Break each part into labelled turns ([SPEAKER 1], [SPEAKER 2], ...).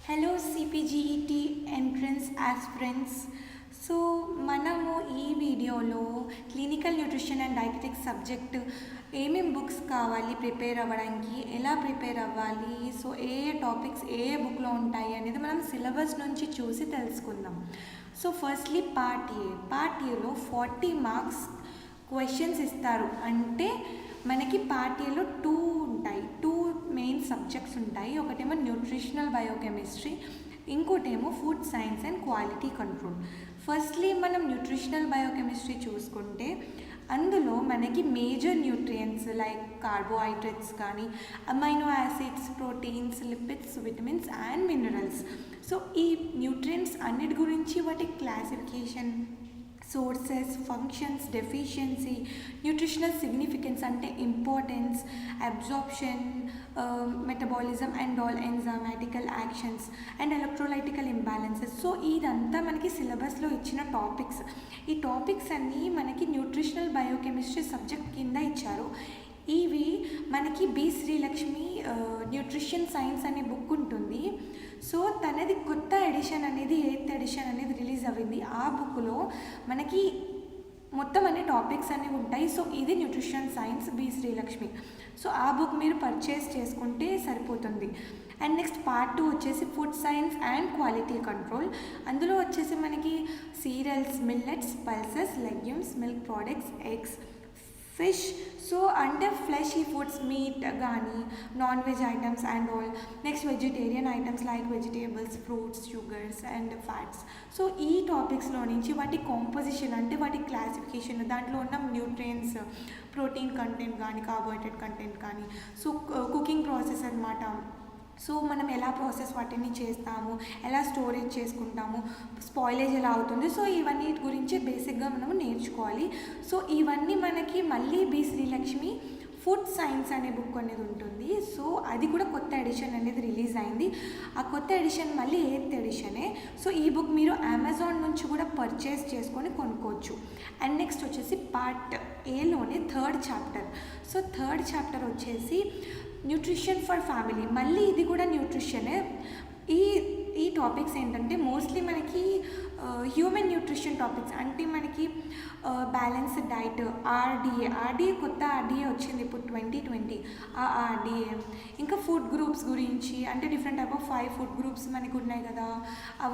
[SPEAKER 1] Hello CPGET entrance aspirants. So మనము ఈ వీడియోలో clinical nutrition and dietetics subject ఏమేం బుక్స్ కావాలి ప్రిపేర్ అవ్వడానికి, ఎలా ప్రిపేర్ అవ్వాలి, సో ఏ టాపిక్స్ ఏ బుక్లో ఉంటాయి అనేది మనం సిలబస్ నుంచి చూసి తెలుసుకుందాం. సో ఫస్ట్లీ పార్ట్ ఏలో 40 మార్క్స్ క్వశ్చన్స్ ఇస్తారు. అంటే మనకి పార్ట్ ఏలో 2 ఉంటాయి, 2 మెయిన్ సబ్జెక్ట్స్ ఉంటాయి. ఒకటేమో న్యూట్రిషనల్ బయోకెమిస్ట్రీ, ఇంకోటేమో food science and quality control. Firstly మనం న్యూట్రిషనల్ బయోకెమిస్ట్రీ చూసుకుంటే అందులో మనకి మేజర్ న్యూట్రియంట్స్ లైక్ కార్బోహైడ్రేట్స్ కానీ, amino acids, proteins, lipids, vitamins and minerals. So ఈ న్యూట్రియంట్స్ అన్నిటి గురించి వాటి classification, sources, functions, deficiency, nutritional significance అంటే importance, absorption, metabolism and all, enzymatical actions and electrolytical imbalances. So ఇదంతా మనకి సిలబస్లో ఇచ్చిన టాపిక్స్. ఈ టాపిక్స్ అన్నీ మనకి న్యూట్రిషనల్ బయోకెమిస్ట్రీ సబ్జెక్ట్ కింద ఇచ్చారు. ఇవి మనకి బి శ్రీలక్ష్మి న్యూట్రిషన్ సైన్స్ అనే బుక్ ఉంటుంది. సో తనది కొత్త ఎడిషన్ అనేది 8th ఎడిషన్ అనేది రిలీజ్ అవ్వింది. ఆ బుక్లో మనకి మొత్తం అన్ని టాపిక్స్ అనేవి ఉంటాయి. సో ఇది nutrition science B Srilakshmi. So ఆ బుక్ మీరు పర్చేస్ చేసుకుంటే సరిపోతుంది. అండ్ నెక్స్ట్ పార్ట్ 2 వచ్చేసి food science and quality control. అందులో వచ్చేసి మనకి cereals, millets, pulses, legumes, milk products, eggs, fish, so అంటే ఫ్లెషీ ఫుడ్స్, మీట్ కానీ, non veg items and all. Next vegetarian items like vegetables, fruits, sugars and fats. So ఈ టాపిక్స్లో నుంచి వాటి composition అంటే వాటి క్లాసిఫికేషన్, దాంట్లో ఉన్న న్యూట్రియంట్స్, ప్రోటీన్ కంటెంట్ కానీ, కార్బోహైడ్రేట్ కంటెంట్ కానీ, సో కుకింగ్ ప్రాసెస్ అన్నమాట. సో మనం ఎలా ప్రాసెస్ వాటిని చేస్తాము, ఎలా స్టోరేజ్ చేసుకుంటాము, స్పాయిలేజ్ ఎలా అవుతుంది, సో ఇవన్నీ గురించి బేసిక్గా మనము నేర్చుకోవాలి. సో ఇవన్నీ మనకి మళ్ళీ బి శ్రీలక్ష్మి ఫుడ్ సైన్స్ అనే బుక్ అనేది ఉంటుంది. సో అది కూడా కొత్త ఎడిషన్ అనేది రిలీజ్ అయింది. ఆ కొత్త ఎడిషన్ మళ్ళీ 8th ఎడిషనే. సో ఈ బుక్ మీరు అమెజాన్ నుంచి కూడా పర్చేస్ చేసుకొని కొనుక్కోవచ్చు. అండ్ నెక్స్ట్ వచ్చేసి పార్ట్ ఏలోనే 3rd chapter. So 3rd chapter వచ్చేసి న్యూట్రిషన్ ఫర్ ఫ్యామిలీ. మళ్ళీ ఇది కూడా న్యూట్రిషనే. ఈ టాపిక్స్ ఏంటంటే మోస్ట్లీ మనకి హ్యూమన్ న్యూట్రిషన్ టాపిక్స్. అంటే మనకి బ్యాలెన్స్డ్ డైట్, ఆర్డిఏ కొత్త ఆర్డిఏ వచ్చింది ఇప్పుడు 2020. ఆ ఆర్డిఏ ఇంకా ఫుడ్ గ్రూప్స్ గురించి, అంటే different type of 5 food groups మనకు ఉన్నాయి కదా,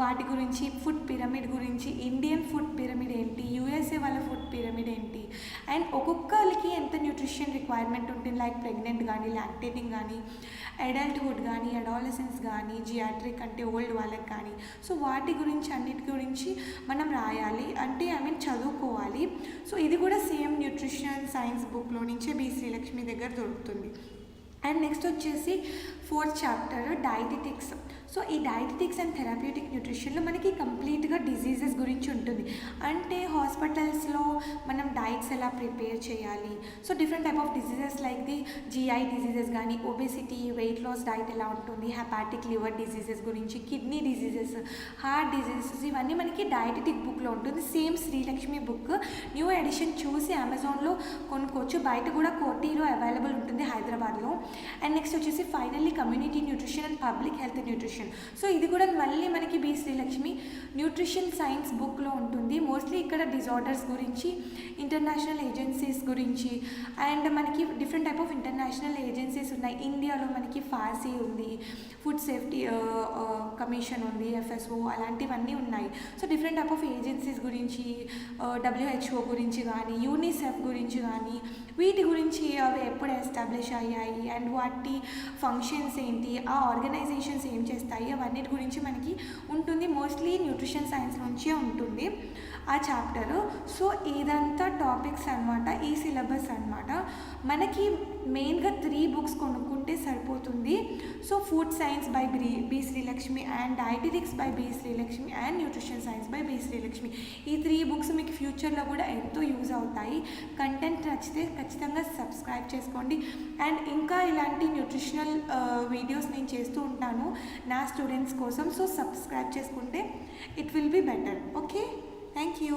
[SPEAKER 1] వాటి గురించి, ఫుడ్ పిరమిడ్ గురించి, ఇండియన్ ఫుడ్ పిరమిడ్ ఏంటి, యూఎస్ఏ వాళ్ళ ఫుడ్ పిరమిడ్ ఏంటి, అండ్ ఒక్కొక్కరికి ఎంత న్యూట్రిషన్ రిక్వైర్మెంట్ ఉంటుంది, లైక్ ప్రెగ్నెంట్ కానీ, లాక్టేటింగ్ కానీ, అడల్ట్హుడ్ కానీ, అడాలసెన్స్ కానీ, జియాట్రిక్ అంటే ఓల్డ్ వాళ్ళకి కానీ. సో వాటి గురించి అన్నిటి గురించి మనం రాయాలి, అంటే చదువుకోవాలి. సో ఇది కూడా సేమ్ న్యూట్రిషన్ సైన్స్ బుక్లో నుంచే బి శ్రీలక్ష్మి దగ్గర దొరుకుతుంది. అండ్ నెక్స్ట్ వచ్చేసి 4th చాప్టర్ డైటెటిక్స్. సో ఈ డైటెటిక్స్ అండ్ థెరప్యూటిక్ న్యూట్రిషన్లో మనకి కంప్లీట్గా డిజీజెస్ గురించి ఉంటుంది. అంటే హాస్పిటల్స్లో మనం డైట్స్ ఎలా ప్రిపేర్ చేయాలి, so different type of diseases like the GI diseases కానీ, ఒబెసిటీ, వెయిట్ లాస్ డైట్ ఎలా ఉంటుంది, హెపాటిక్ లివర్ డిజీజెస్ గురించి, కిడ్నీ డిజీజెస్, హార్ట్ డిజీజెస్, ఇవన్నీ మనకి డైటెటిక్ బుక్లో ఉంటుంది. Same Srilakshmi book new edition చూసి అమెజాన్లో కొనుక్కోవచ్చు. బయట కూడా కోటీలో అవైలబుల్ ఉంటుంది హైదరాబాద్లో. అండ్ నెక్స్ట్ వచ్చేసి finally community nutrition and public health nutrition. So ఇది కూడా మళ్ళీ మనకి బి శ్రీలక్ష్మి న్యూట్రిషన్ సైన్స్ బుక్లో ఉంటుంది. మోస్ట్లీ ఇక్కడ డిజార్డర్స్ గురించి, ఇంటర్నేషనల్ ఏజెన్సీస్ గురించి, అండ్ మనకి different type of international agencies ఉన్నాయి. ఇండియాలో మనకి ఫాసీ ఉంది, ఫుడ్ సేఫ్టీ కమిషన్ ఉంది, FSO, అలాంటివన్నీ ఉన్నాయి. So different type of agencies గురించి, WHO గురించి కానీ, యూనిసెఫ్ గురించి కానీ, వీటి గురించి అవి ఎప్పుడు ఎస్టాబ్లిష్ అయ్యాయి అండ్ వాటి ఫంక్షన్స్ ఏంటి, ఆ ఆర్గనైజేషన్స్ ఏం చేస్తాయి, అవన్నిటి గురించి మనకి ఉంటుంది. మోస్ట్లీ న్యూట్రిషన్ సైన్స్ నుంచే ఉంటుంది ఆ చాప్టరు. సో ఇదంతా టాపిక్స్ అనమాట, ఈ సిలబస్ అనమాట. మనకి మెయిన్గా 3 బుక్స్ కొనుక్కుంటే సరిపోతుంది. So food science by B Srilakshmi and dietetics by B Srilakshmi and nutrition science by B Srilakshmi. ఈ 3 బుక్స్ మీకు ఫ్యూచర్లో కూడా ఎంతో యూజ్ అవుతాయి. కంటెంట్ నచ్చితే ఖచ్చితంగా సబ్స్క్రైబ్ చేసుకోండి. అండ్ ఇంకా ఇలాంటి న్యూట్రిషనల్ వీడియోస్ నేను చేస్తూ ఉంటాను నా స్టూడెంట్స్ కోసం. సో సబ్స్క్రైబ్ చేసుకుంటే it will be better. Okay, thank you.